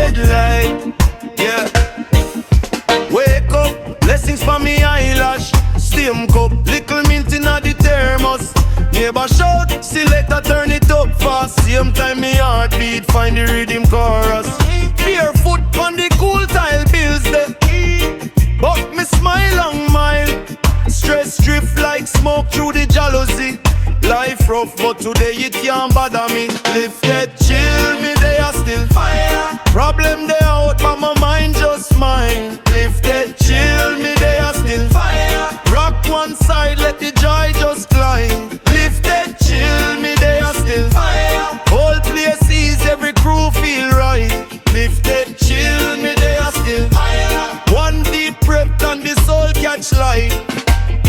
headlight. Yeah. Wake up, blessings for me eyelash. Steam cup, little mint inna the thermos. Neighbor shout, selector turn it up fast. Same time me heartbeat, find the rhythm chorus. Barefoot on the cool tile bills there. But me smile and mile. Stress drift like smoke through the jealousy. Life rough, but today it can't bother me. Lifted, chill, me they are still fire. Problem they out, but my mind just mine. Lifted, chill, me they are still fire. Rock one side, let the joy just climb. Lifted, chill, me they are still fire. Whole place is every crew feel right. Lifted, chill, me they are still fire. One deep breath and the soul catch light.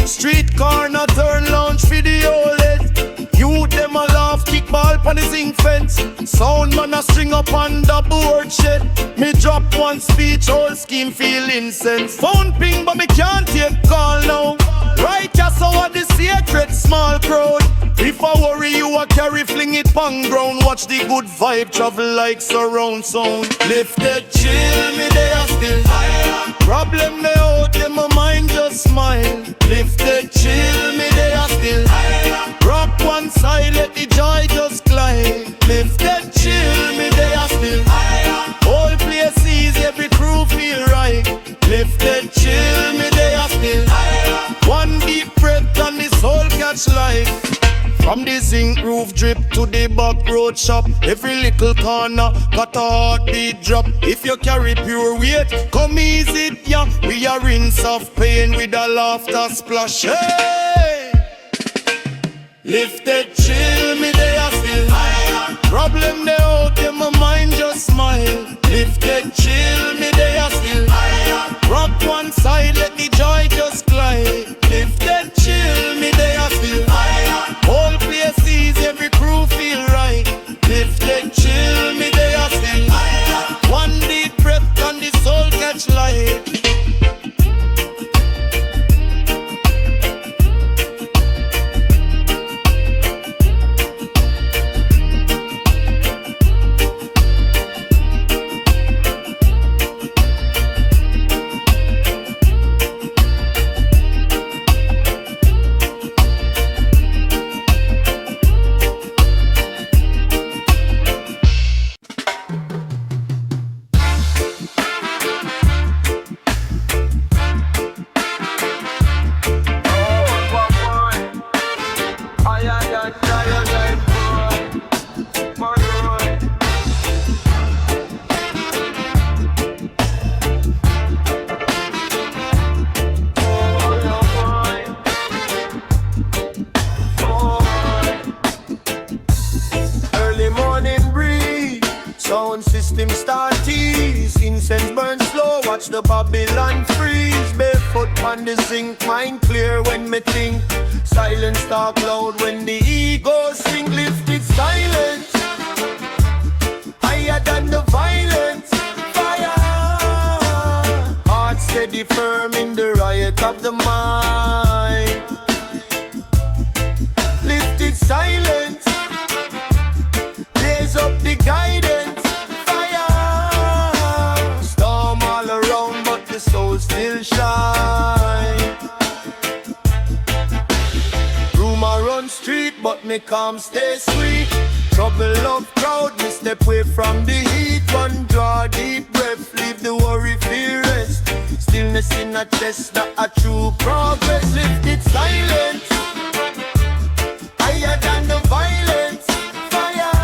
Street corner turn lounge for the OLED. You them a laugh, kickball pan the zinc fence. Sound man a string up on the board shed. Me drop one speech, whole scheme feel incense. Phone ping but me can't take call now. Right just over the sacred small crowd. If I worry you a carry fling it pang ground. Watch the good vibe travel like surround sound. Lifted chill me they are still higher. Problem they out in my mind just smile. Lifted chill me they are still higher. Rock one side let the joy just climb. Lifted chill me they are still higher. All places every crew feel right. Lifted chill me they are still higher. One deep breath and the soul catch life. From the zinc roof drip to the back road shop. Every little corner got a heartbeat drop. If you carry pure weight, come easy, yeah. We are rinse off pain with a laughter splash. Hey! Lifted, chill, me they are still higher. Problem they out, in my mind just smile. Lifted, chill, me they are still higher. Rock one side, let the joy just glide. Lifted, chill, me they are still higher. Whole places, every crew feel right. Lifted, chill, me they are still higher. One deep breath and the soul catch light. The Babylon freeze, barefoot on the zinc, mind clear when me think. Silence talk loud when the ego sing. Lifted silence, higher than the violence. Fire, heart steady firm in the riot of the mind. Lifted silence, blaze up the guidance. Still shine. Rumor run street, but me calm stay sweet. Trouble love crowd, me step away from the heat. One draw deep breath, leave the worry fear rest. Stillness in a chest, not a true progress. Lifted silence, higher than the violence. Fire,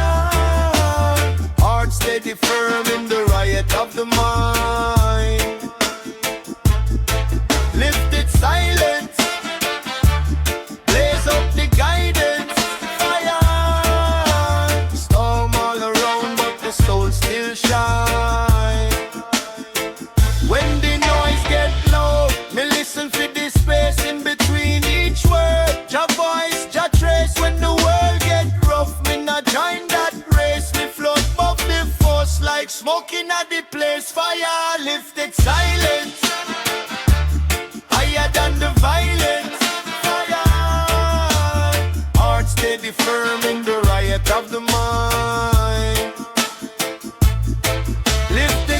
heart steady firm in the riot of the mind. Lifted silence, blaze up the guidance. Fire, storm all around, but the soul still shine. When the noise get low, me listen for the space in between each word. Your voice, your trace. When the world get rough, me not join that race. Me float above the force like smoking at the place. Fire, lifted silence, higher than the violence. Fire, heart steady firm in the riot of the mind. Lift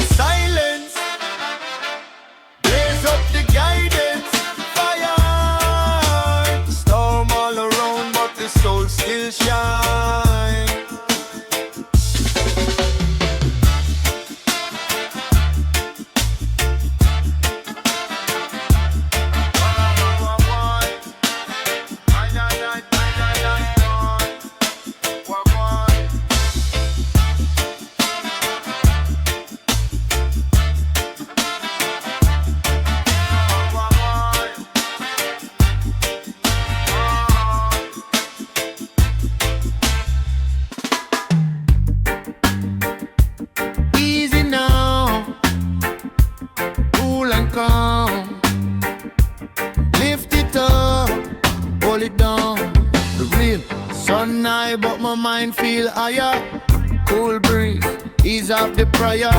still higher. Cool breeze, ease off the prayer.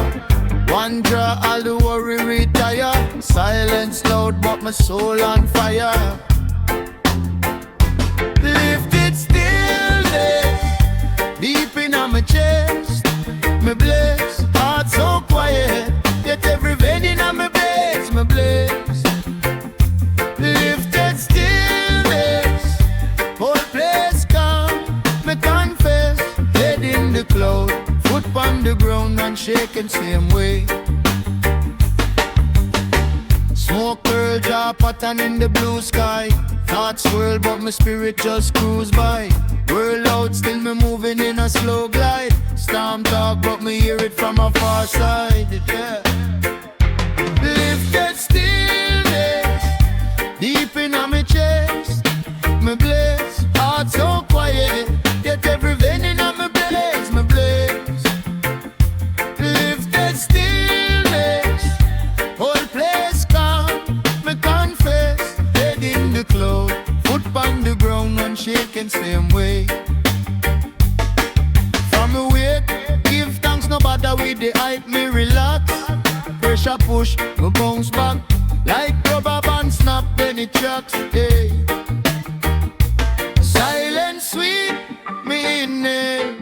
One draw, all the worry retire. Silence loud, but my soul on fire. Lifted stillness, deep in my chest. Me bless, heart so quiet. Yet every vein in my bless, me bless. Lifted stillness, whole place calm. Me confess, head in the cloud, foot on the ground and shaking same way. Smoke curl, jaw pattern in the blue sky. Thoughts swirl but my spirit just cruise by. World out, still me moving in a slow glide. Storm talk but me hear it from a far side, yeah. Lifted stillness, deep in my chest. Me bless, heart so quiet. Yet every vein in my bless, me bless. Lifted stillness, whole place calm. Me confess, head in the cloud, foot on the ground and shaking same way. From me wait, give thanks, no bother with the hype, me relax. Pressure push, me bounce back. Like rubber band snap, then it tracks, hey. Silence sweet, me inhale.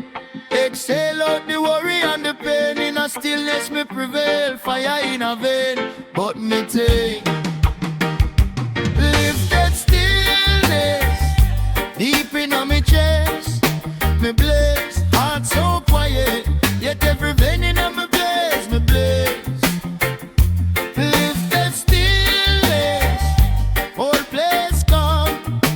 Exhale out the worry and the pain. In a stillness me prevail. Fire in a vein, but me take. Lifted stillness, deep in my chest. Me bless, heart so quiet. Yet every vein in my bless, me bless. Lifted stillness, whole place calm.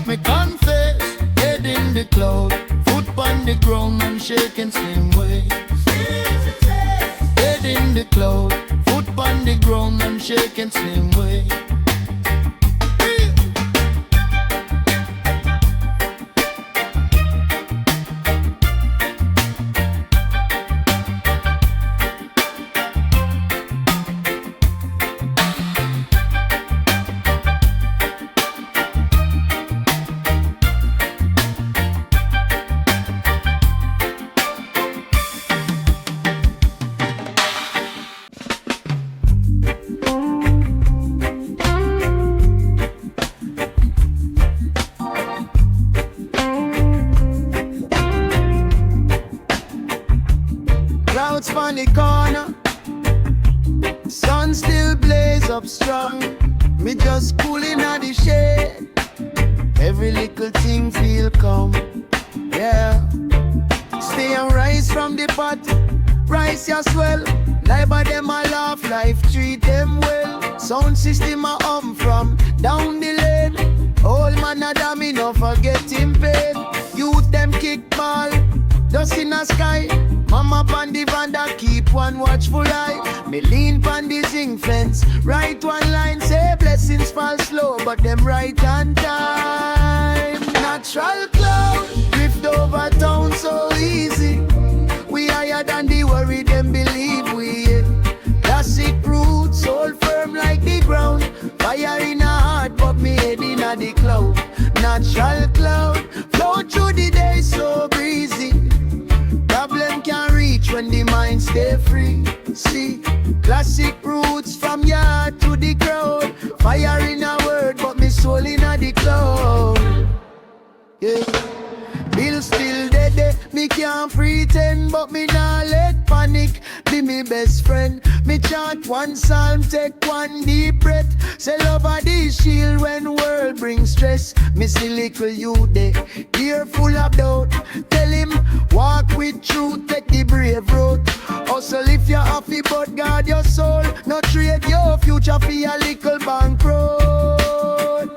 Me confess, head in the cloud, foot on the ground and shaking same way. Head in the cloud, foot on the ground and shaking same way. Clouds on the corner, sun still blaze up strong. Me just cooling at the shade. Every little thing feel calm, yeah. Stay and rise from the pot, rise ya swell. Neighbor them a laugh, life treat them well. Sound system a from down the lane. Old man a damn, me no forget him pain. Youth them kick ball, dust in the sky. Mama pan the van that keep one watchful eye. Me lean pan the zinc fence, write one line, say blessings fall slow, but them right on time. Natural cloud, drift over town so easy. We higher than the worry, them believe we. Classic roots, hold firm like the ground. Fire in a heart, but me head in a the cloud. Natural cloud, flow through the day so breezy. Problem can reach when the mind stay free. See, classic roots from yard to the crowd. Fire in a word, but me soul in a the cloud. Yeah. Bill still dead, me can't pretend, but me nah let panic be me best friend. Me chant one psalm, take one deep breath. Say love a the shield when world brings stress. Me see little you there, ear full of doubt. Tell him, walk with truth, take the brave road. Hustle if you're happy, but guard your soul. No trade your future for a little bank road.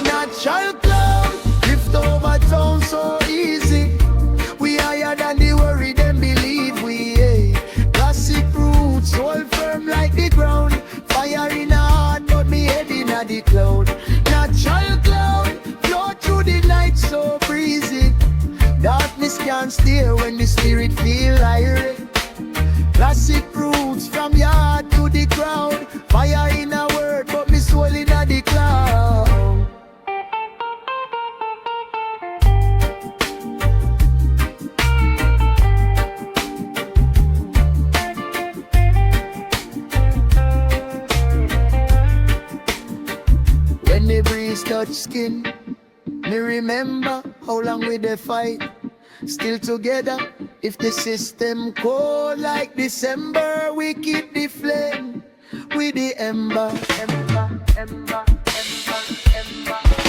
Natural cloud, lift over town so easy. We higher than the worry, them believe we. Classic roots, hold firm like the ground. Fire in a heart, but me head in a the cloud. Natural cloud, flow through the night so breezy. Darkness can't stay when the spirit feel irate. Classic roots from yard to the crowd. Fire in a word, touch skin. Me remember how long we dey fight. Still together, if the system cold like December, we keep the flame with the ember.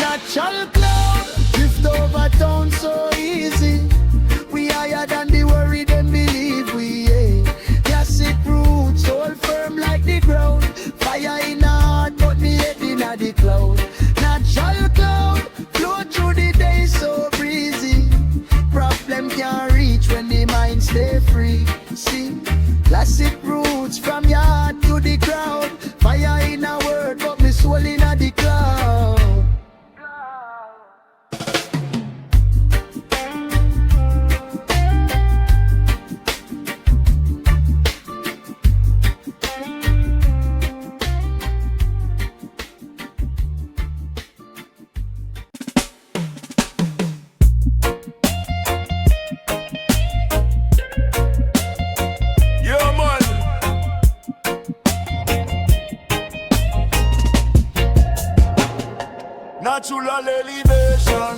Natural cloud, drift over town so easy. We higher than the worry them believe we, yeah. Classic roots, hold firm like the ground. Fire in our heart, but me head in the cloud. Natural cloud, flow through the day so breezy. Problem can't reach when the mind stay free. See, classic roots from your heart to the crowd. Fire in a word, but me soul in the cloud. Natural elevation.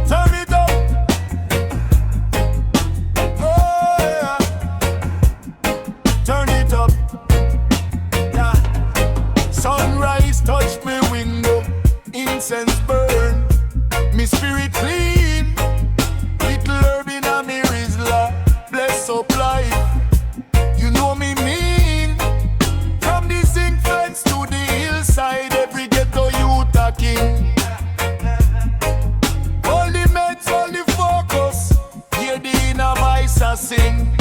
Turn it up. Oh yeah. Turn it up. Yeah. Sunrise touch me window. Incense burn. Me spirit clean. Little herb in a me rizla. Bless up life. You know me mean. From the zinc fence to the hillside. King. All the meds, all the focus. Hear the inner voice I sing.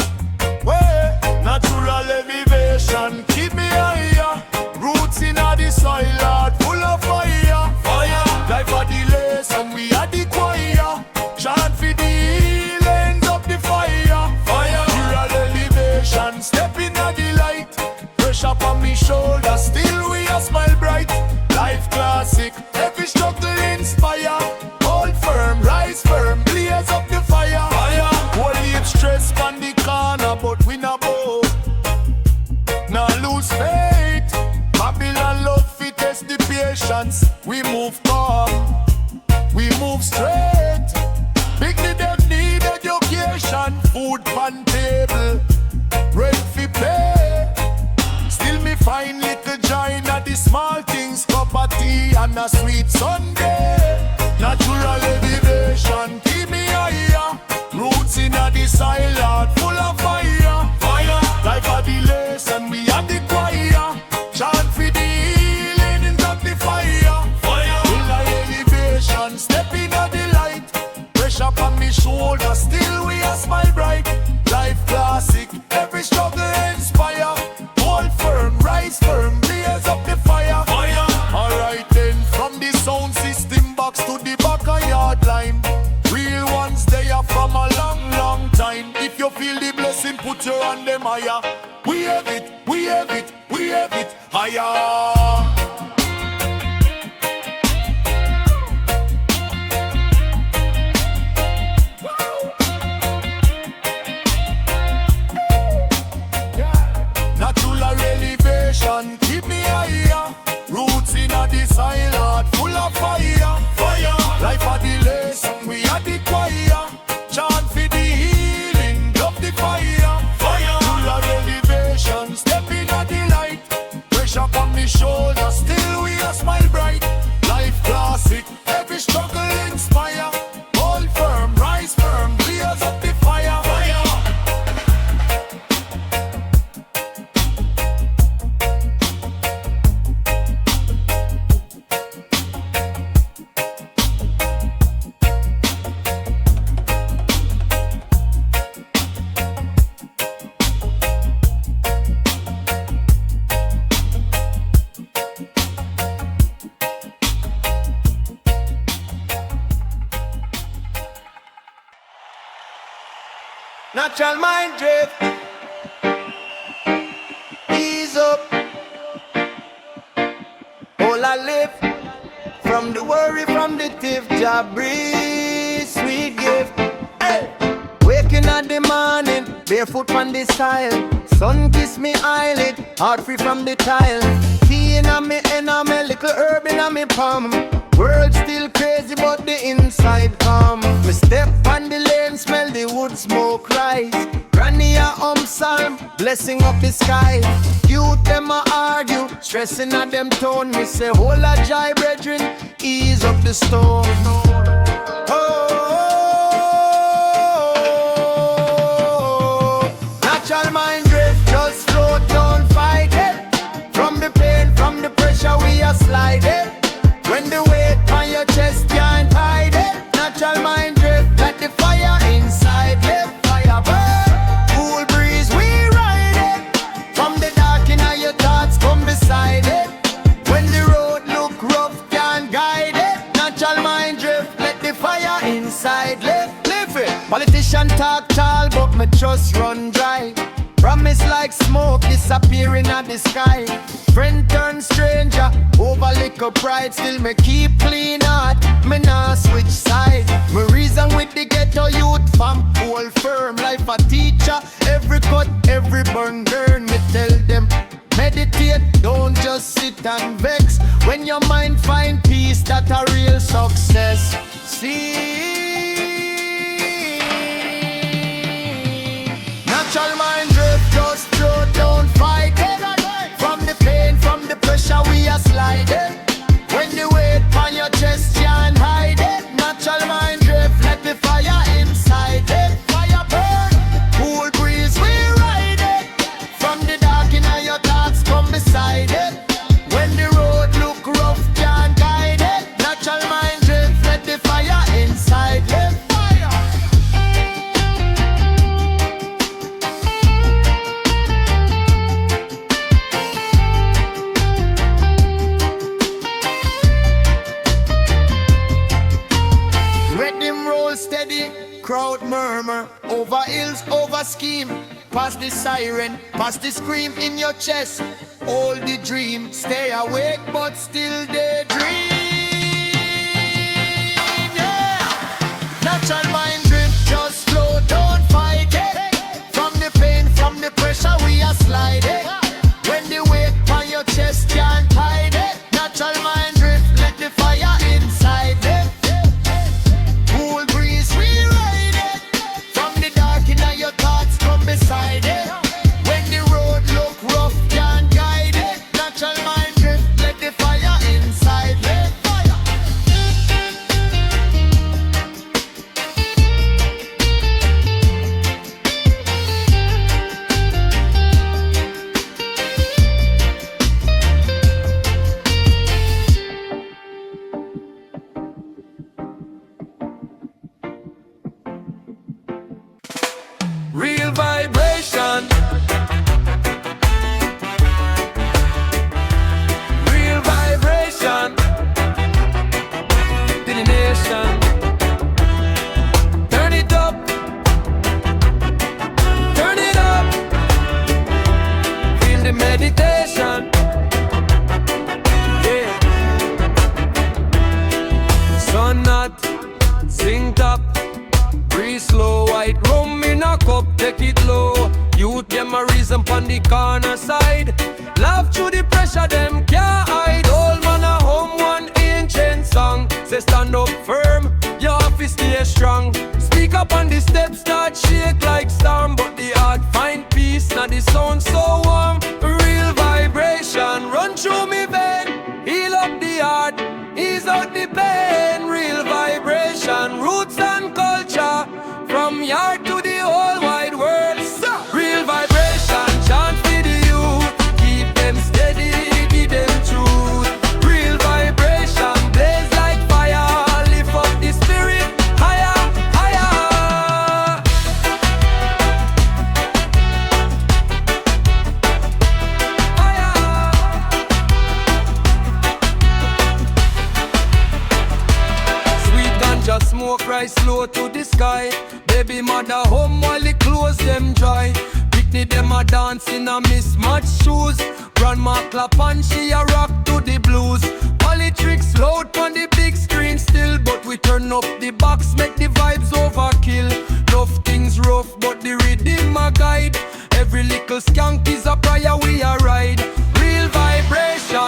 Well, natural elevation keep me higher. Roots in the soil, Lord, full of fire. Fire, life are the lesson, we are the choir. Chant for the healings of the fire. Fire, natural elevation, step in the light. Pressure on me shoulder, still we are smile bright. Life classic, every struggle inspire. Hold firm, rise firm, blaze up the fire. Fire, hold stress on the corner, but we not bow. Now lose faith. Babylon love fit test the patience. We move calm, we move straight. Big them need education, food pan table, rent fi pay. Still me find little joy in the small things, cup of tea and a sweet Sunday. Natural elevation keep me higher. Roots in the soil, Lord, full of fire. Fire, life are the lesson, we are the choir. Chant for the healing in the fire. Fire, in the elevation, step in the light. Pressure on me shoulder, still we are smile bright. Life classic, every struggle inspire. Hold firm, rise firm, blaze up the fire. Fire. Alright then, from the sound system box to the backyard line. Real ones they are from a long, long time. If you feel the blessing, put your hand them higher. We have it, we have it, we have it higher. Keep me higher. Roots in the soil, heart full of fire. Fire, life are the lesson, we are the choir. Chant for the healing, love the fire. Fire, natural elevation, step in the light. Pressure on me shoulder, still we are smile bright. Life classic, every struggle inspire. Hold firm, rise firm, blaze up the fire. Fire. Natural mind drift. Ease up. All I live from the worry, from the thief. Jah breeze, sweet gift. Hey. Waking at the morning, barefoot on the style. Sun kiss me eyelid, heart free from the tile. tea in me and a me little herb in me palm. World still crazy but the inside calm. Me step on the lane, smell the wood smoke rise. Granny a psalm, blessing up the sky. Youth them a argue, stressing at them tone. Me say hold a joy brethren, ease up the storm. Natural mind drift, just float, don't fight it. From the pain, from the pressure we are sliding. When the weight on your chest can't hide it. Natural mind drift, like the fire inside. Let fire burn, cool breeze we ride it. From the dark in your thoughts come beside it. When the road look rough can't guide it. Natural mind drift, let the fire inside. Live it. Politician talk tall but me trust run dry. Promise like smoke disappearing at the sky. Friend turn stranger over liquor pride. Still me keep clean heart, me nah switch side. Me reason with the ghetto youth fam, hold firm. Life a teacher, every cut, every burn burn. Me tell them meditate, don't just sit and vex. When your mind find peace, that a real success. See, natural mind drift, just flow, don't fight it. From the pain, from the pressure we are sliding. When the weight on your chest can't hide it. Natural mind drift, let the fire inside it. Fire burn, cool breeze we ride it. From the dark in your thoughts come beside it. When the road look rough can't guide it. Natural mind drift, let the fire inside it. Steady, crowd murmur, over hills, over scheme. Past the siren, past the scream in your chest. Hold the dream, stay awake but still daydream. Yeah, natural mind drift, just flow, don't fight it. From the pain, from the pressure we are sliding. When the weight on your chest can't hide it. Natural mind drift, let the fire inside it. Beside it. When the road look rough, can't guide it. Natural mind drift, let the fire inside. Let fire. Real vibration. Real vibration. To the nation. Turn it up. Turn it up. Feel the meditation. Yeah. Sun not, sing top. Breathe slow, white rum in a cup, take it low. Youth them a reason pon the corner side. Laugh through the pressure, them can't hide. Old man a home one ancient song. Say stand up firm, your office stay strong. Speak up on the steps, start shake like storm. But the heart find peace, now the sound so warm. Real vibration, run through me vein. Heal up the heart, ease out the pain. Real vibration, roots and culture. From yard to the whole wide world. Real vibration, chant for the youth. Keep them steady, give them truth. Real vibration, blaze like fire. Lift up the spirit, higher, higher. Higher. Sweet ganja smoke rise slow to the sky. Baby mother home while the clothes them dry. Picnic them a dance in a mismatched shoes. Grandma clap and she a rock to the blues. Politics loud on the big screen still. But we turn up the box, make the vibes overkill. Enough things rough but the rhythm a guide. Every little skank is a prayer we a ride. Real vibration.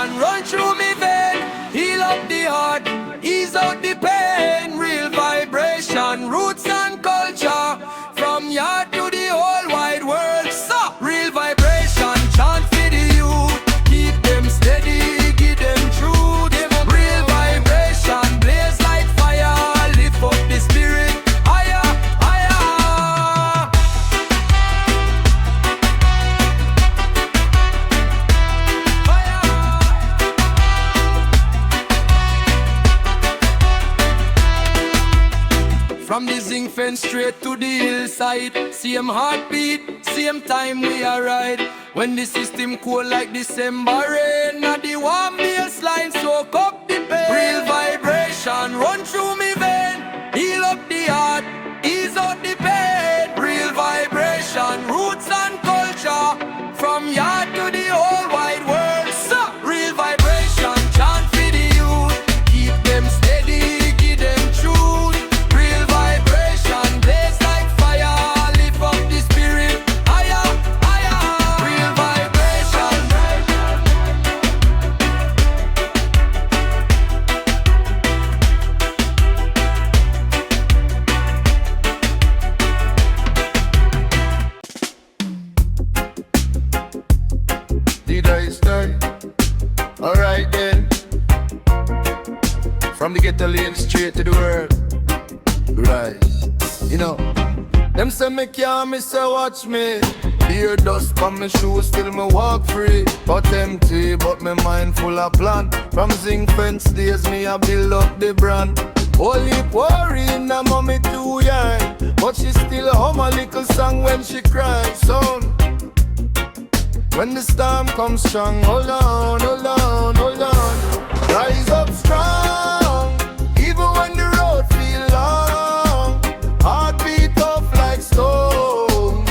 zinc fence straight to the hillside. Same heartbeat, same time we are ride. When the system cold like December rain, now the warm baseline soak up the pain. Real vibration run through me vein, heal up the heart, ease out the pain. Real vibration, roots and culture, from yard to the whole wide world. So, real vibration, chant for the youth, keep them steady, give them truth. Real vibration, blaze like fire, lift up the spirit, higher, higher. Real vibration. Did I start? Alright then. From the ghetto lane straight to the world. Right. You know, them say me can't miss a watch me. Beer dust on my shoes, still me walk free. But empty, but my mind full of plan. From zinc fence days, me I build up the brand. Only worrying, na mommy too young, but she still hum a little song when she cries. Son, when the storm comes strong, hold on, hold on, hold on. Rise up strong, even when the road feel long. Heartbeat tough like stone,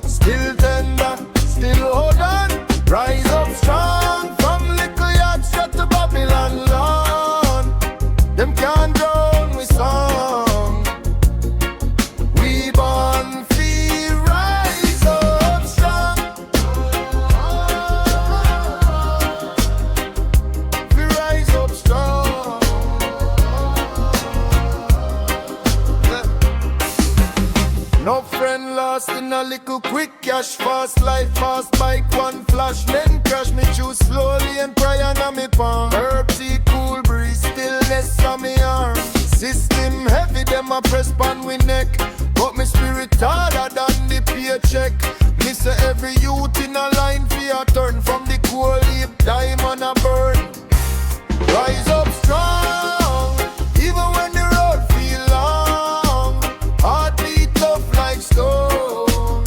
still tender, still hold on. Rise up strong, from little yacht straight to Babylon lawn. Them can't drown with song. We born free, rise up strong. We rise up strong. No friend lost in a little quick cash. Fast life, fast bike, one flash. Men crash me choose slowly and cry on me palm. Herb tea, cool breeze, stillness on me arm. System heavy, them a press pan we neck. But me spirit harder than the paycheck. Me say every youth in a line for a turn. From the coal heap, diamond a burn. Rise up strong, even when the road feel long. Heartbeat tough like stone,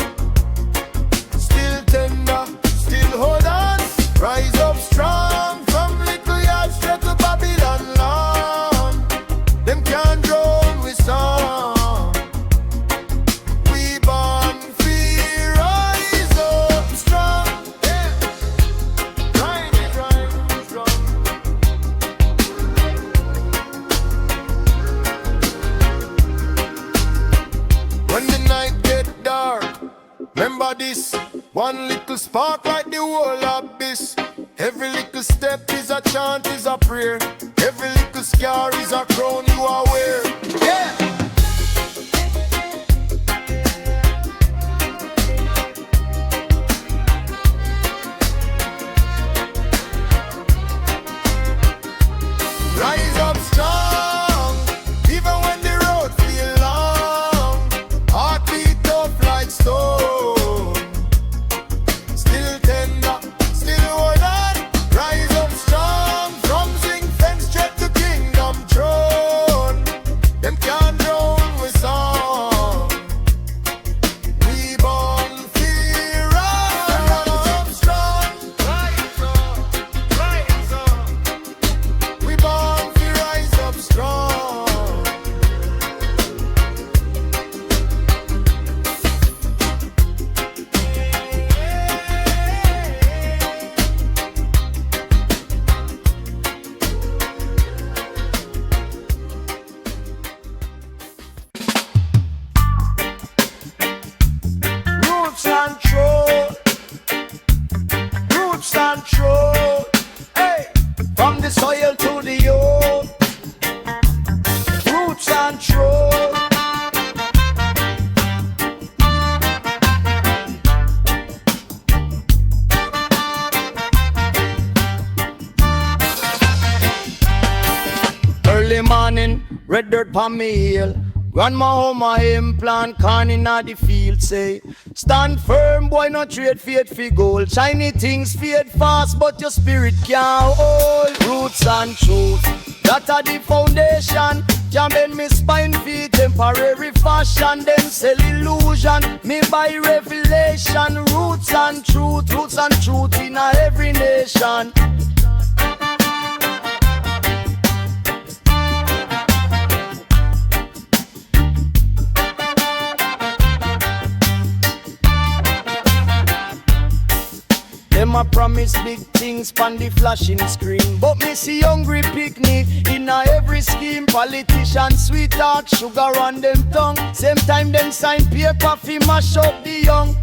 still tender, still hold on. Rise up strong, from little yard straight to Babylon lawn. Them can't drown with song. We born free, rise up strong. Yeah. Rise strong. When the night get dark, remember this. One little spark like the whole abyss. Every little step is a chant, is a prayer. Every little scar is a crown you are wear. Yeah. Rise up strong, even when the road feel long. Heartbeat tough like stone, still tender, still hold on. Rise up strong, from zinc fence straight to kingdom throne. Them can't drown with song. We born free, rise up strong. Rise up. We born to rise up strong. Roots and truth, roots and truth. Hey, from the soil to the youth. Roots and truth. Early morning, red dirt pon me hill. Grandma home a implant, corn inna the field. Say, stand firm, boy, no trade faith for gold. Shiny things fade fast, but your spirit can't hold. Roots and truth, that are the foundation. Can bend me spine, feel temporary fashion, then sell illusion. Me buy revelation, roots and truth in every nation. Them a promise big things pon the flashing screen, but me see hungry picnic in a every scheme. Politicians sweet talk, sugar on them tongue. Same time them sign paper fi mash up the young.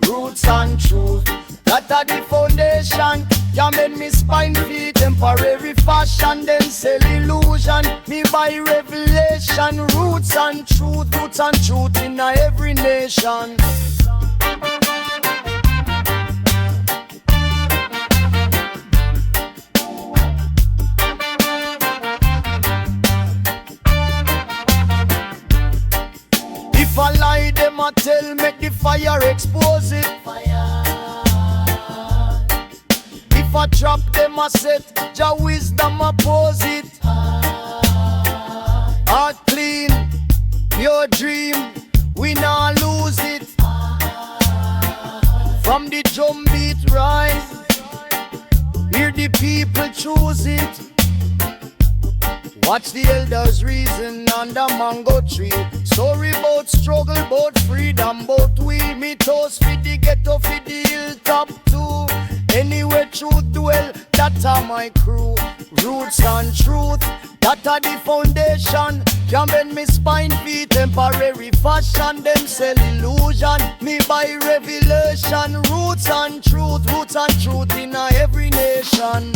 Roots and truth, that a the foundation. Can bend me spine feel temporary fashion, then sell illusion. Me buy revelation, roots and truth in a every nation. If I lie, them a tell, make the fire expose it. If I trap, them a set, Jah wisdom oppose it. Heart clean, pure dream, we not lose it. From the drum beat rise, hear the people choose it. Watch the elders reason under mango tree. Story about struggle, about freedom, about we. Me toast for the ghetto, for the hilltop too. Anywhere truth dwell, that are my crew. Roots and truth, that are the foundation. Can bend me spine, feet temporary fashion. Them sell illusion, me buy revelation. Roots and truth in a every nation.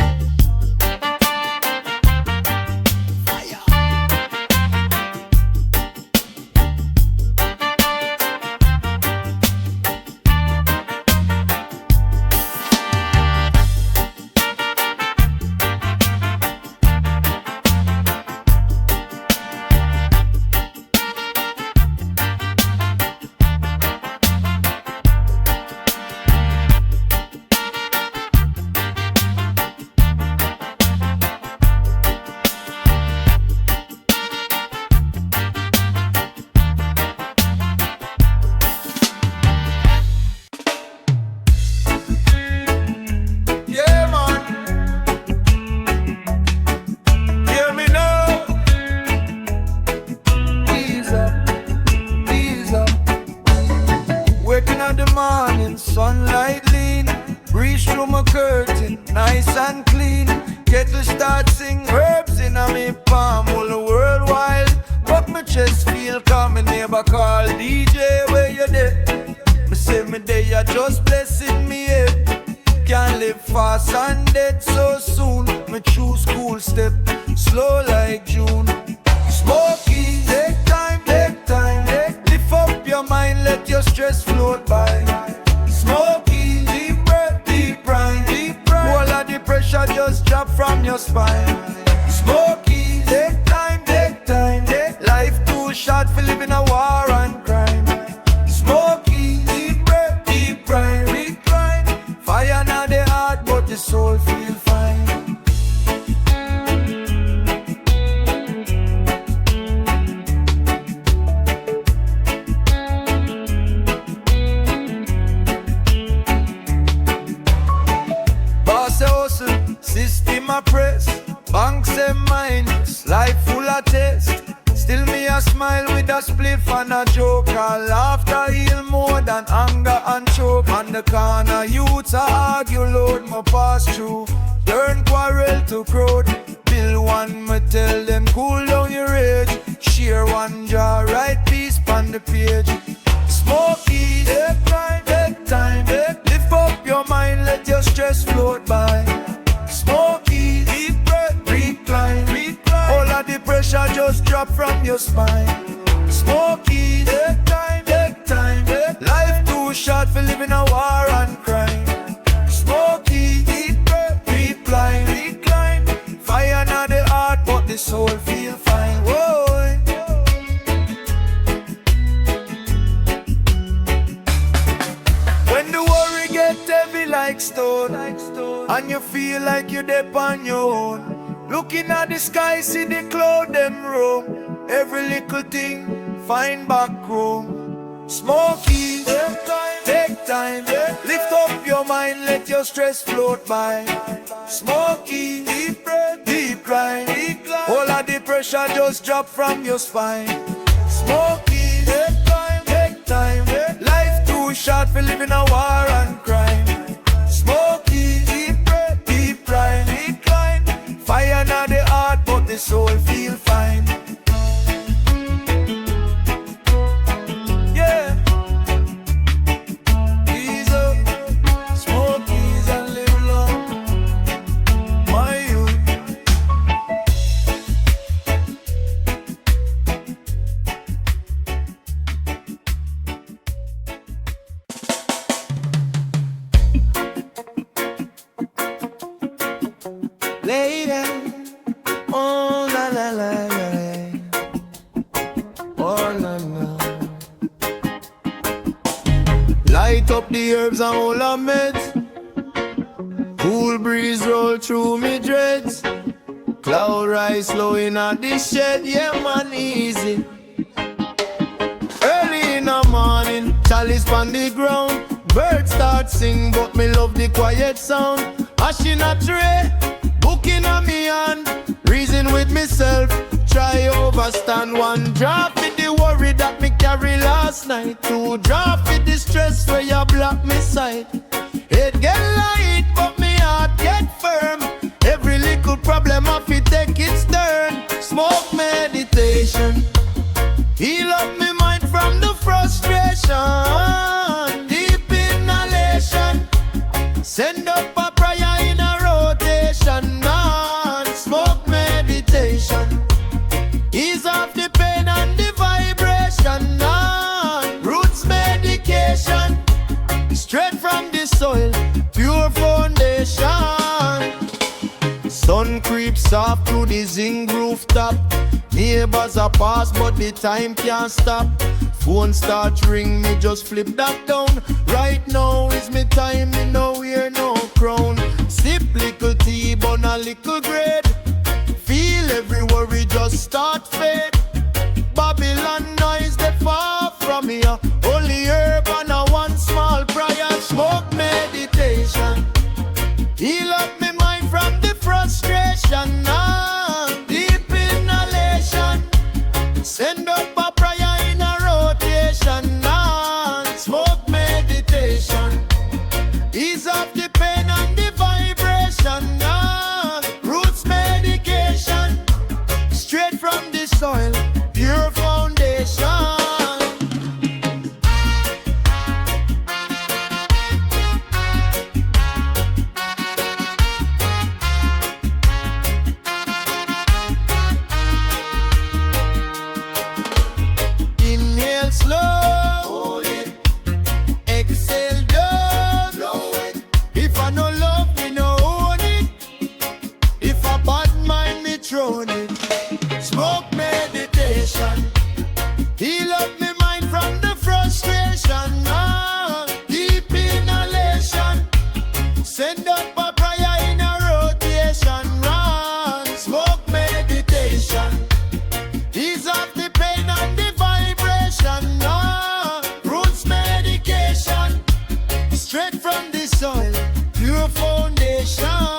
And you feel like you're deep on your own. Looking at the sky, see the cloud them roam. Every little thing, find back room. Smoky, take time, lift up your mind, let your stress float by. Smoky, deep breath, deep climb. All of the pressure just drop from your spine. Smoky, take time, life too short for living a war and crime. Smoky, deep breath, deep climb. Fire not the heart, but the soul feel fine. Yeah, ease up, Smokies and live long, my youth. Lady, oh la la la la, oh la la. Light up the herbs and all the meds. Cool breeze roll through me dreads. Cloud rise slow in at the shed, yeah man easy. Early in the morning, chalice on the ground. Birds start sing, but me love the quiet sound. Ash in a tray, book in a me hand. Reason with myself, try overstand. One drop with the worry that me carry last night. Two drop with the stress where you block me sight. It get light, but me heart get firm. Every little problem I fi take its turn. Smoke meditation, heal up me mind from the frustration. Deep inhalation, send up a prayer in a rotation. Non-smoke meditation, ease off the pain and the vibration. Non-roots medication, straight from the soil, pure foundation. Sun creeps off through the zinc rooftop. Neighbors are pass, but the time can't stop. Phone start ring, me just flip that down. Right now is me time, me no wear no crown. Sip little tea, burn a little grade. Feel every worry just start fade. Babylon noise that far from here. Only herb and a one small prayer. Smoke meditation, heal up me mind from the frustration. Deep inhalation, send up a prayer in a rotation. Smoke meditation, ease off the pain and the vibration. Roots medication, straight from the soil, pure foundation. Inhale slow, exhale down. If I no love me no own it. If I bad mind me throne it. Smoke meditation, heal up me mind from the frustration. Deep inhalation, send up a prayer in a rotation. Smoke meditation, ease off the pain and the vibration. Roots medication, straight from the soil, pure foundation.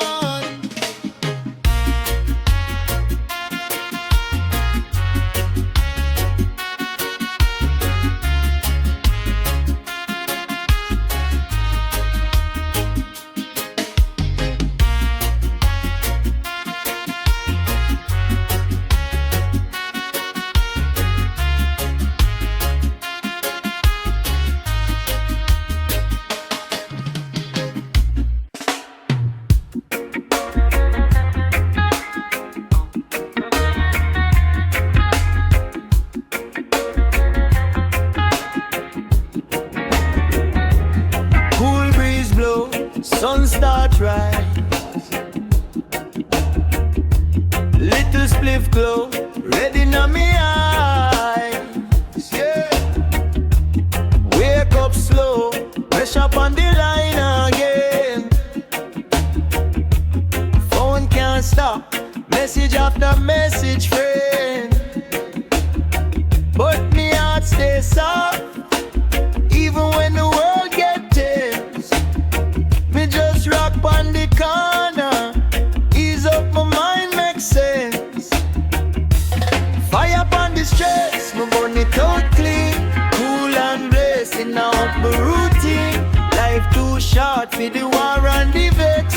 Cool breeze blow, sun start rise. Little spliff glow, ready na me eyes. Yeah. Wake up slow, pressure up on the line again. Phone can't stop, message after message, friend. on the corner. Ease up my mind, make sense. Fire upon the stress, me burn it out clean. Cool and blessing now my routine. Life too short for the war and the vex.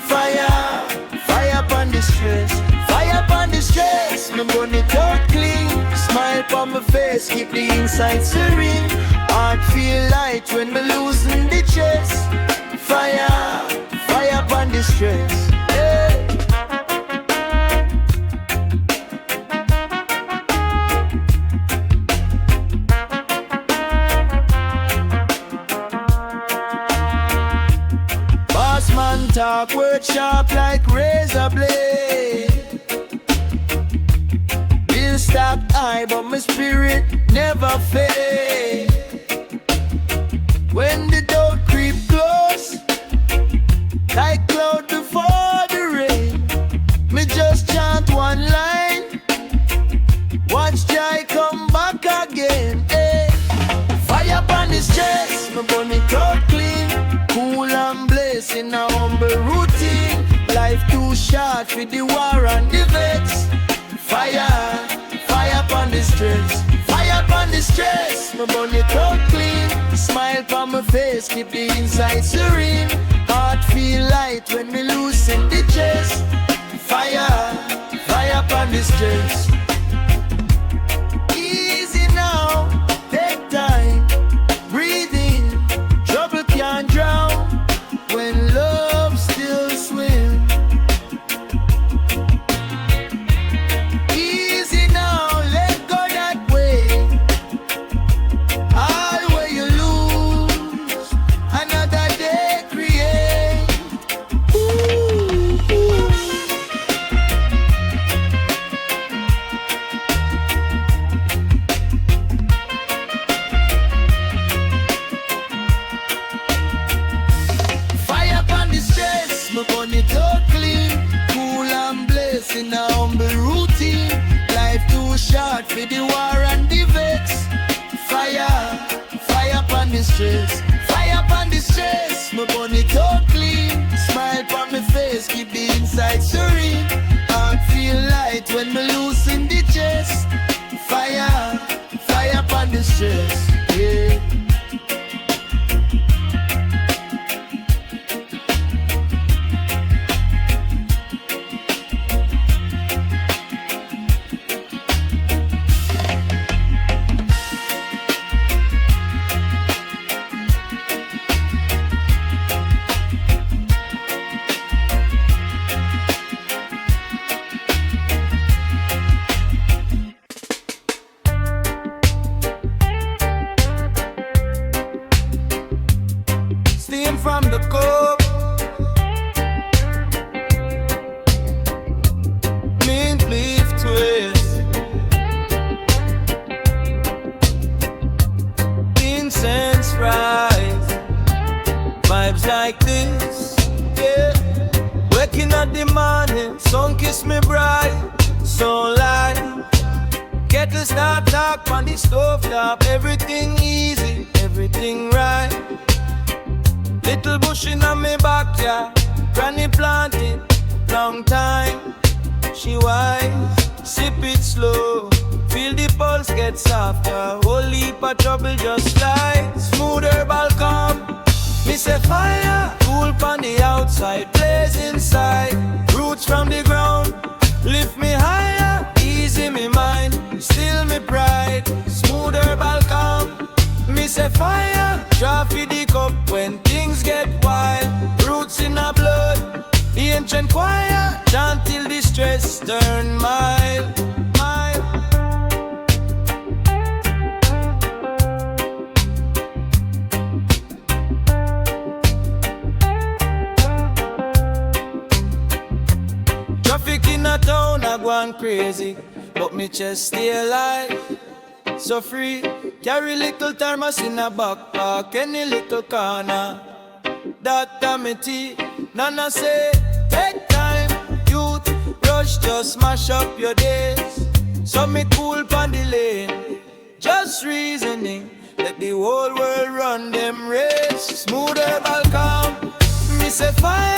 Fire, fire upon the stress. Fire upon the stress, me burn it out clean. Smile upon my face, keep the inside serene. Heart feel light when me loosen the chest. Fire, fire upon the stress. Hey. Boss man talk, word sharp like razor blade. Bill stock high, but my spirit never fade. When the door creep close, like cloud before the rain, me just chant one line, watch joy come back again. Hey. Fire upon the stress, me burn it out clean. Cool and blessing a humble routine. Life too short for the war and the vex. Fire, fire upon the stress. Fire upon the stress, me burn it out clean. Smile upon my face, keep the inside serene. Heart feel light when me loosen the chest. Fire, fire upon the stress. Easy now, take time, breathe in. Trouble can't drown when love still swims. Easy now, let go that way. All where you lose, another day create. Ooh, ooh. Fire upon the stress, me burn it out clean. Cool and blessing a humble routine. Life too short for the war and the vex. Fire, fire upon the stress. Fire upon the stress, me burn it out clean. Smile upon my face, keep the inside serene. Heart feel light when me loosen the chest. Fire, fire upon the stress. Yeah. Steam from the cup, mint leaf twist, incense rise, vibes like this, yeah. Waking up the morning, sun kiss me bright, sunlight. Kettle start talk on the stove top, everything easy, everything right. Little bush in my backyard, granny planted, long time. She wise, sip it slow, feel the pulse get softer. Whole heap of trouble just like smooth herbal calm. Me say fire, cool on the outside, blaze inside. Roots from the ground, lift me higher, easy me mind, still me pride. Smooth herbal calm. Me say fire, draw for the cup when things get wild. Roots in our blood, the ancient choir chant till the stress turn mild, mild. Traffic in a town I gone crazy, but me chest stay alive. So free, carry little thermos in a backpack, any little corner. That me tea, Nana say, take time, youth, rush, just smash up your days. So me cool pon the lane, just reasoning, the whole world run them race. Smooth herbal calm. Me say fire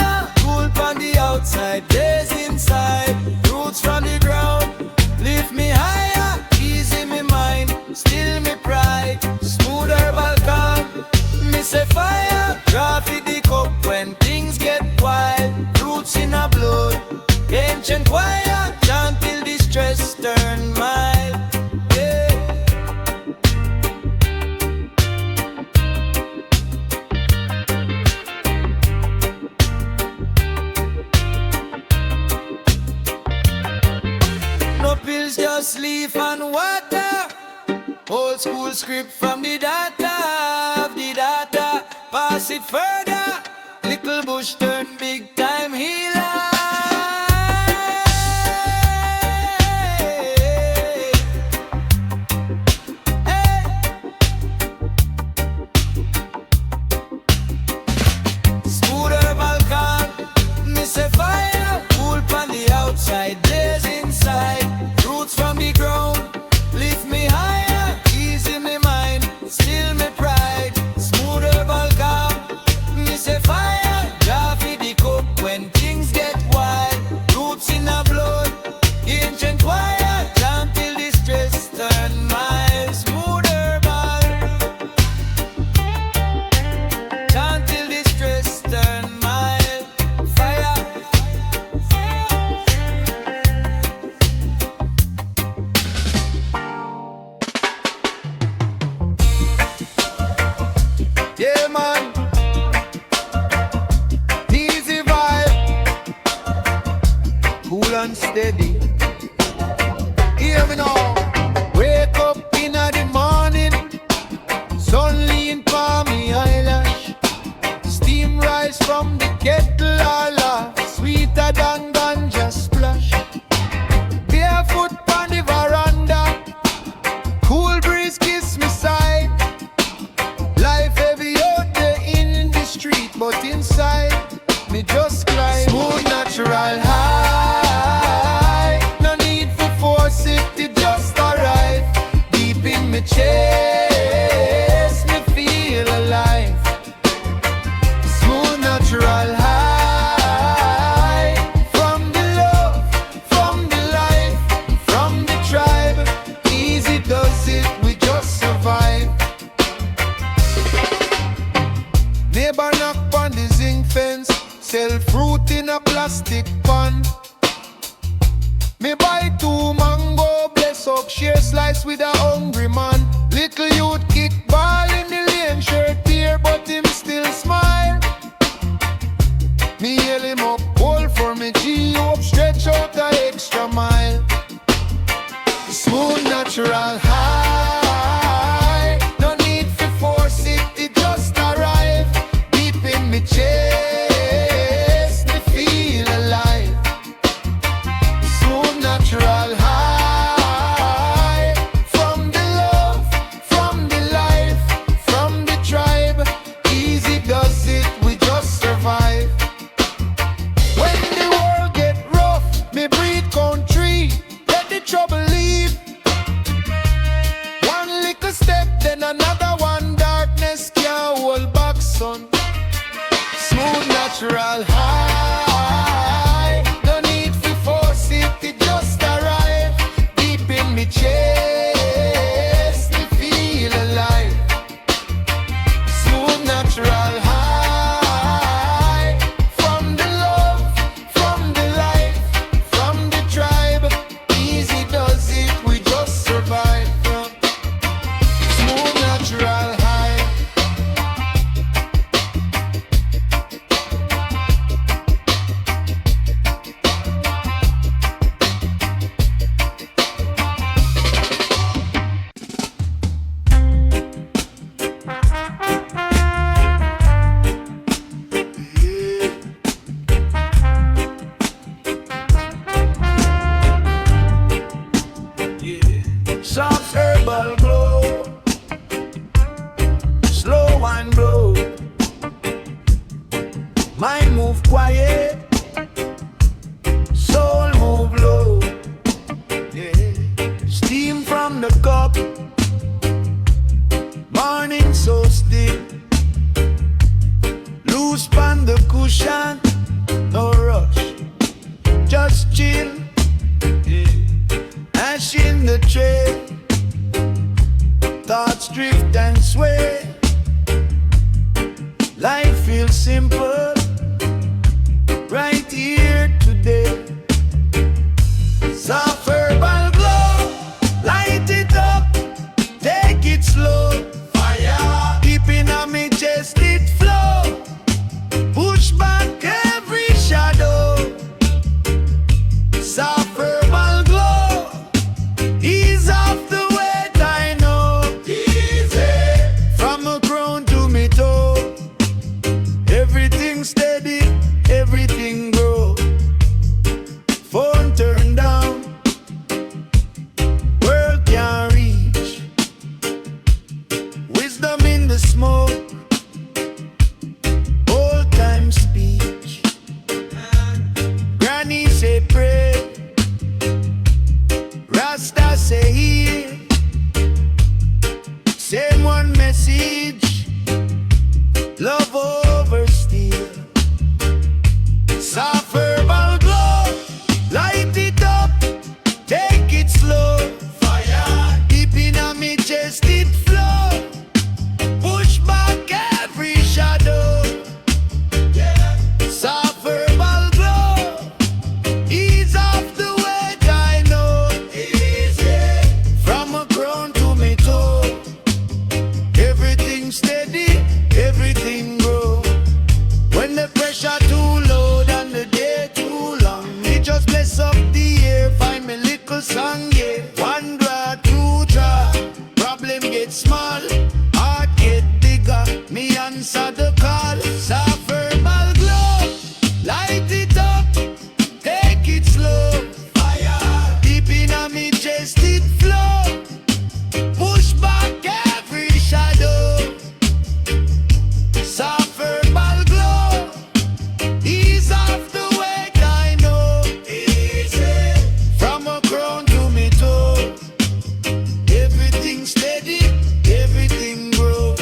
Old school script from the data of the data. Pass it further. Little bush turn big time healer. Outside, blaze inside. Roots from the ground, lift me higher. Easy me mind, still me pride. Smooth herbal calm, me say fire. Draft the cup when things get wild. Roots in the blood, ancient wire. Chant till the stress turn mild. Smooth herbal, chant till the stress turn mild. Fire. Yeah, man. Easy vibe. Cool and steady. Hear me now. Wake up in the morning. Sun lean for me eyelash. Steam rise from the kettle all sweeter than ganja splash. Barefoot on the veranda. Cool breeze kiss me side. Life heavy out there in the street, but inside me just climb. Smooth natural high. No need for force it, it just arrive. Deep in me chest, me feel alive. Smooth natural high. From the love, from the life, from the tribe. Easy does it, we just survive. Neighbor knock on the zinc fence, sell fruit in a plastic pan. Me buy 2 mango, bless up, share slice with a hungry man. Little youth kick ball in the lane, shirt tear, but him still smile. Me hail him up, hold for me G up, stretch out a extra mile. Smooth natural high. No need for force it, it just arrive. Deep in me chest, me feel alive. Smooth natural high. From the love, from the life, from the tribe. Easy does it, we just survive. When the world get rough, me breathe country. Let the trouble leave. One little step, then another one. Darkness can't hold back sun. Smooth natural high. No need for force it, it just arrive. Deep in me chest, me feel alive. Smooth natural high. From the love, from the life, from the tribe. Easy does it, we just survive. Smooth natural high. Soft herbal glow, slow and blow. Mind move quiet, soul move low. Yeah. Steam from the cup, morning so still. Loose pan the cushion, no rush, just chill. Yeah. Ash in the tray, thoughts drift and sway. Life feels simple, right here today. Soft herbal glow, light it up, take it slow. Fire, keeping on me chest it flow. Push back every shadow. Soft herbal glow, ease off the weight I know. steady, everything grow. Phone turn down, world can't reach. Wisdom in the smoke, old time speech. Granny say pray, Rasta say heal. Same one message, love over steel. Soft verbal glow, light it up, take it slow. Fire deep in a me chest, it flow. Push back every shadow. Yeah. Soft verbal glow, ease off the weight I know. Easy from a crown to me toe. Everything steady, everything grow. When the pressure too low and the day too long, me just bless up the air, find me little song, yeah. One draw, two draw, problem get small, heart get bigger, me answer the call. Soft verbal glow, light it up, take it slow. Fire deep in a me chest, it flow. Push back every shadow. Soft verbal glow, ease off the weight I know. Easy from a crown to me toe. Everything steady, everything grow.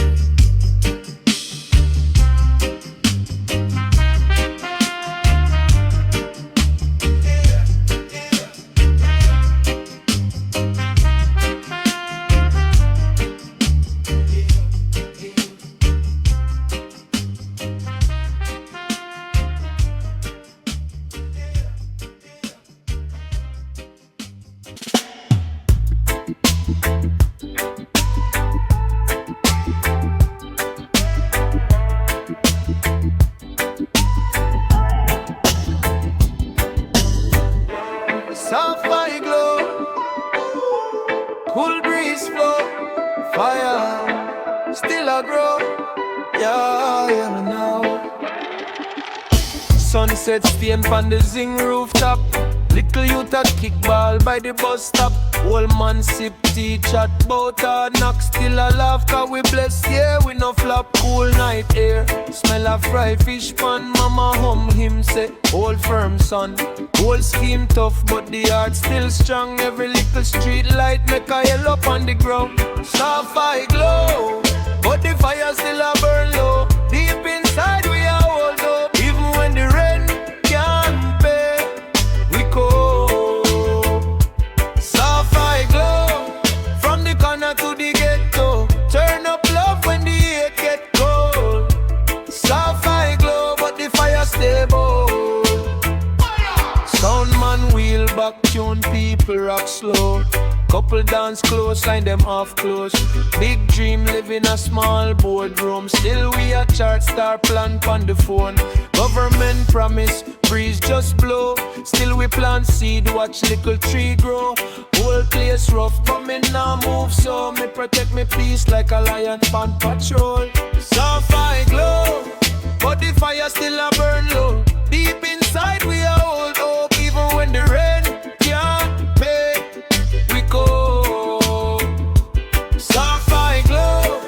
Soft fire glow, cool breeze flow, fire still a grow. Yeah, yeah, me now. Sunset stain from the zing rooftop. Little youth at kickball by the bus stop. Old man sip tea, chat bout hard knock. Still a laugh cause we blessed, yeah, we no flop. Cool night air, smell of fried fish pan. Mama hum him say, hold firm son. Whole scheme tough but the heart still strong. Every little street light make a yellow up on the ground. Soft fire glow, but the fire still a burn low. Deep inside we are hold up. Even when the rain can't pay, we cold. Soft fire glow, from the corner to the ghetto. Turn up love when the hate get cold. Soft fire glow, but the fire stay bold. Sound man wheel back tune, people rock slow. Couple dance close, line them off close. Big dream, live in a small boardroom. Still we a chart star plan on the phone. Government promise, breeze just blow. Still we plant seed, watch little tree grow. Whole place rough, but me now move so. Me protect me peace like a lion on patrol. Soft fire glow, but the fire still a burn low. Deep inside we a hold hope, even when the rain can't pay. We go soft fire glow,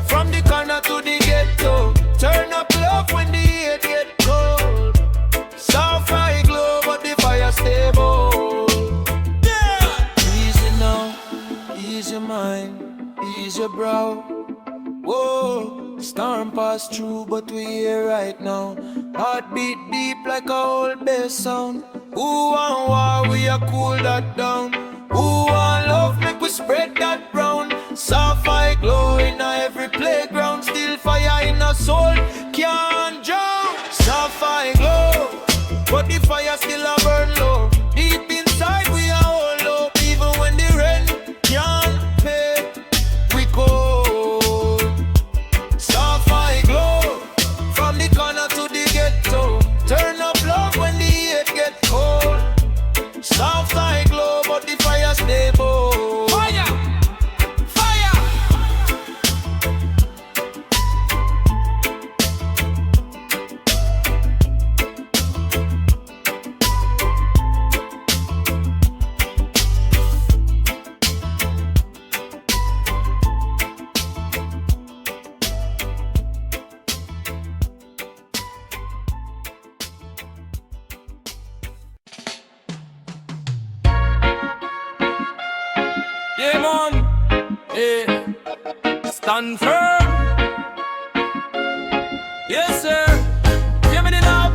from the corner to the ghetto. Turn up love when the hate get cold. Soft fire glow, but the fire stay bold. Yeah. Easy now, ease your mind, ease your brow. Whoa, storm pass through, but we here right now. Heartbeat deep like a old bass sound. Who want war, we a cool that down. Who want love, make we spread that brown. Soft fire glow in a every playground. Still fire in a soul, can't drown. Soft fire glow, but the fire still a burn low. Deep inside we a hold low. Even when the rain can't pay, we cold. Soft fire glow, from the corner to the ghetto. Turn up love when the hate get cold. Soft fire glow, but the fire stay bold. Fire! Fire! stand firm. Yes, sir. Give me the love.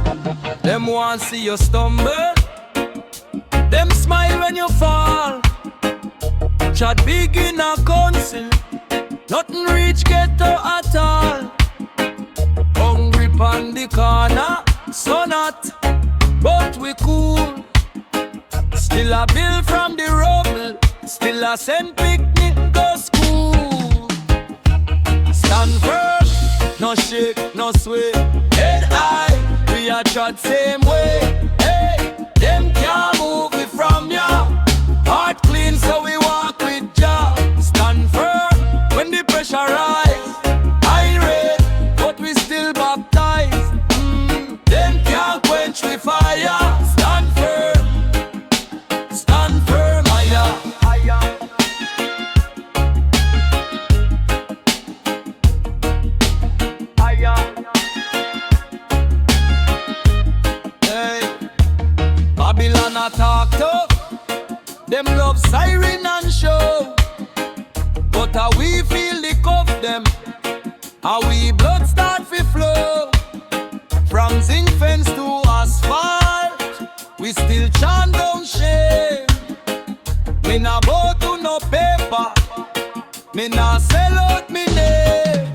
Them want see you stumble. Them smile when you fall. Chat big in a council. Nothing reach ghetto at all. Hungry pon the corner, so not, but we cool. Still a bill from the rubble. Still a send picnic go school. Stand firm, no shake, no sway. Head high, we a trot same way. Hey, them can't move it from ya. Heart clean, so we walk with ya. Stand firm when the pressure rise. Irate, but we still baptized. Them can't quench the fire. Stand firm, higher. Hey, Babylon attack tough. Them love siren and show. But how we feel the cuff them. How we blood start to flow. From zinc fence to asphalt, we still chant down shame. Me nah bow to no paper. Me nah sell out me name.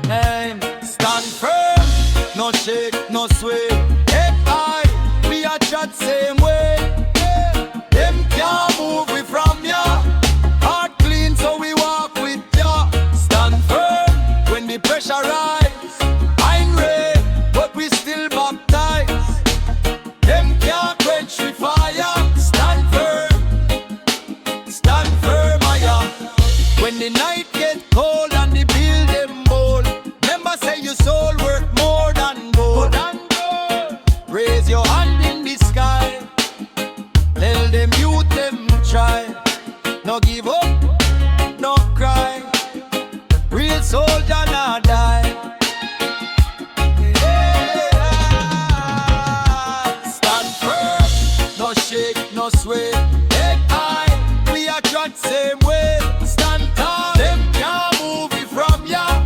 Hey, stand firm, no shake, no sway. Head high, we a chat same way. Them can't move we from ya. Heart clean, so we walk with ya. Stand firm when the pressure rise. I'm red, but we still baptized. Them can't quench the fire. Stand firm, higher. When the night get cold and the bill them bold, remember say your soul worth more than gold. Raise your hand in the sky. Tell them youth them try. No give up, no cry. Real soldier not die. Yeah. Stand firm, no shake, no sway. Head high, we are trot same way. Stand tall, them can't move it from ya.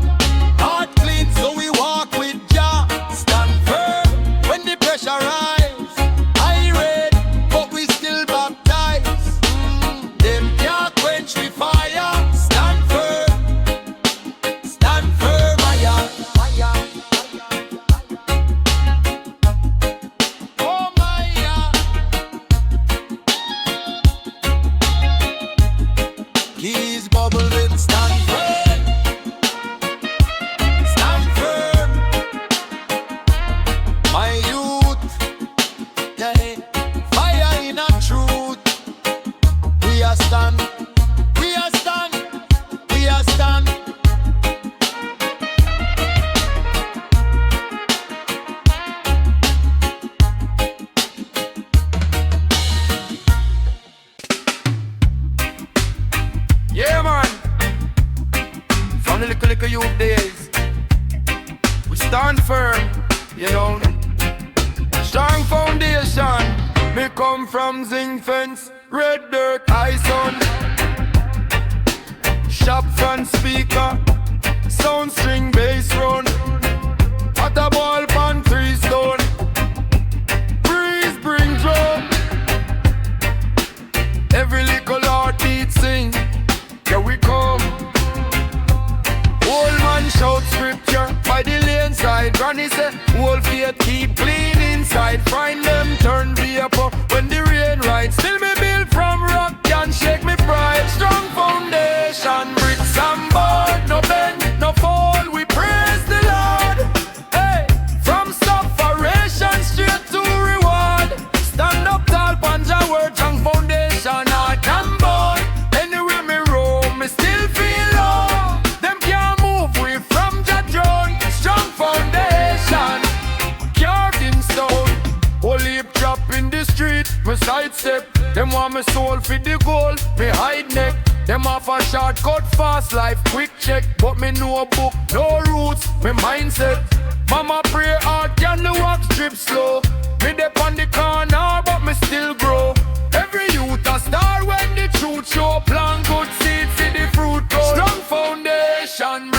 Heart clean, so we walk with ya. Stand firm when the pressure rise. Irate, but we still baptized. Them can't quench the fire. Stand firm, higher. Oh my yeah. Keys bubbling, stand firm. Stand firm. My youth, yeah. Fire in a truth. We are stand. We are stand. We are stand. Yeah, man. From the little youth days, we stand firm, you know. Strong foundation. Me come from zinc fence, red dirt, high sun. Shop front speaker, sound string bass run. Hot a ball pan 3 stone. Breeze bring drum. Every little heartbeat sing. Here we come. Old man shout scripture by the lane side. Granny say, whole faith keep clean inside. Find them turn vapor when the rain rides. Still me build from rock and shake me pride. Strong foundation, bricks and board. No bend, no fall, we praise the Lord. Hey, from sufferation straight to reward. Stand up tall, panja word, strong foundation, heart and bone. Anywhere me roam, me still feel low. Them can't move we from Jadron. Strong foundation, carved in stone. Holy drop in the street, me sidestep. Them want me soul for the goal, me hide neck. Them off a shortcut, fast life, quick check. But me know a book, no roots, me mindset. Mama pray hard, can the walk strip slow. Me dep on the corner, but me still grow. Every youth a star when the truth show. Plant good seeds, see the fruit grow. Strong foundation,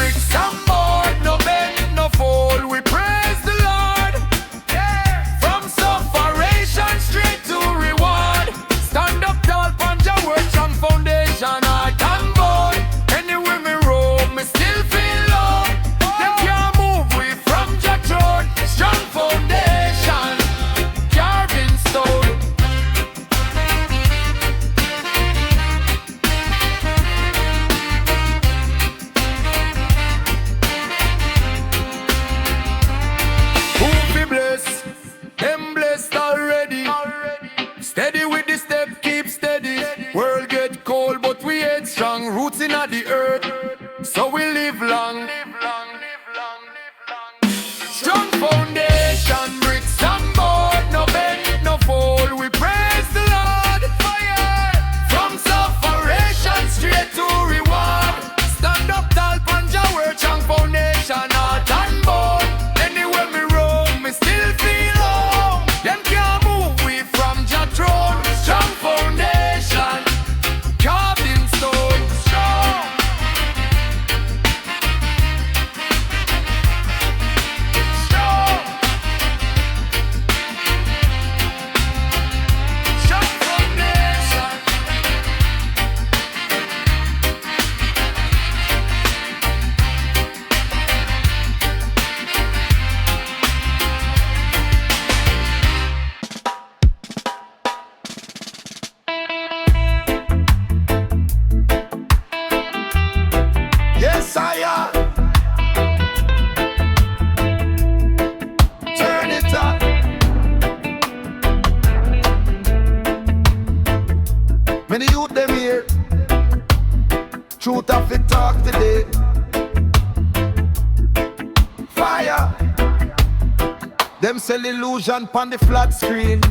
Them sell illusion pon the flat screen.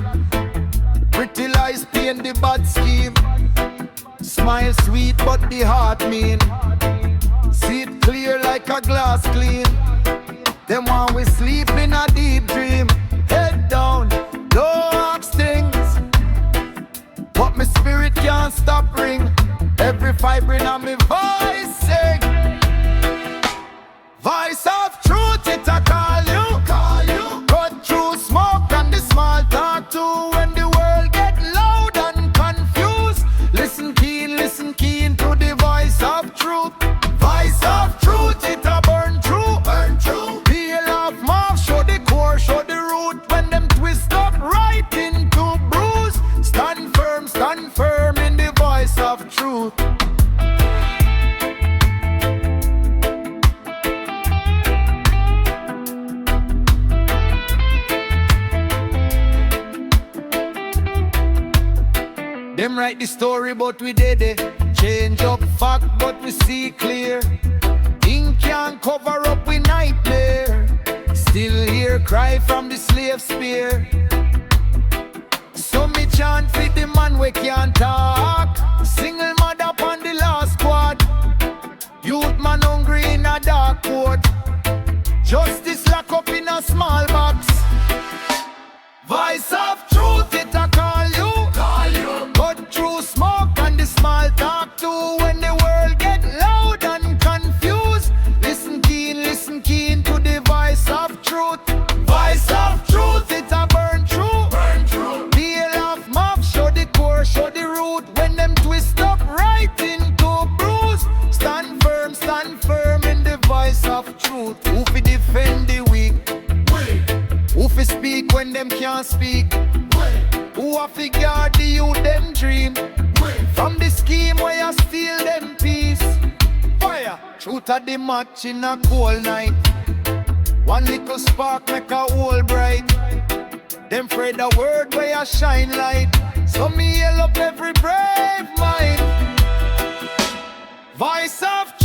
Pretty lies paint the bad scheme. Smile sweet but the heart mean. See it clear like a glass clean. Them want we sleep in a deep dream. Head down, don't ask things, but my spirit can't stop ring. Every fiber in my voice sing. Voice of truth, it a call you. Cut through smoke and the small talk too. When the world get loud and confused, listen keen to the voice of truth. Voice of truth, it a burn true. Peel off mouth, show the core, show the root. When them twist up right into bruise, stand firm in the voice of truth. Them write the story but we did it. Change up fact but we see clear. Ink can't cover up with nightmare. Still hear cry from the slave spear. So me chant for the man we can't talk. Single mother on the last squad. Youth man hungry in a dark court. Justice lock up in a small box. Voice of truth, it a call you. Cut through smoke and the small talk too. When the world get loud and confused, listen keen to the voice of truth. Voice of truth, it a burn true. Peel off mouth, show the core, show the root. When them twist up right into bruise, stand firm in the voice of truth. Who fi defend the weak? Who fi speak when them can't speak? Who a fi guard the youth them dream? From the scheme where you steal them peace. Fire! Truth at the match in a cold night. One little spark make a whole bright. Them afraid the word where you shine light. So me yell up every brave mind. Voice of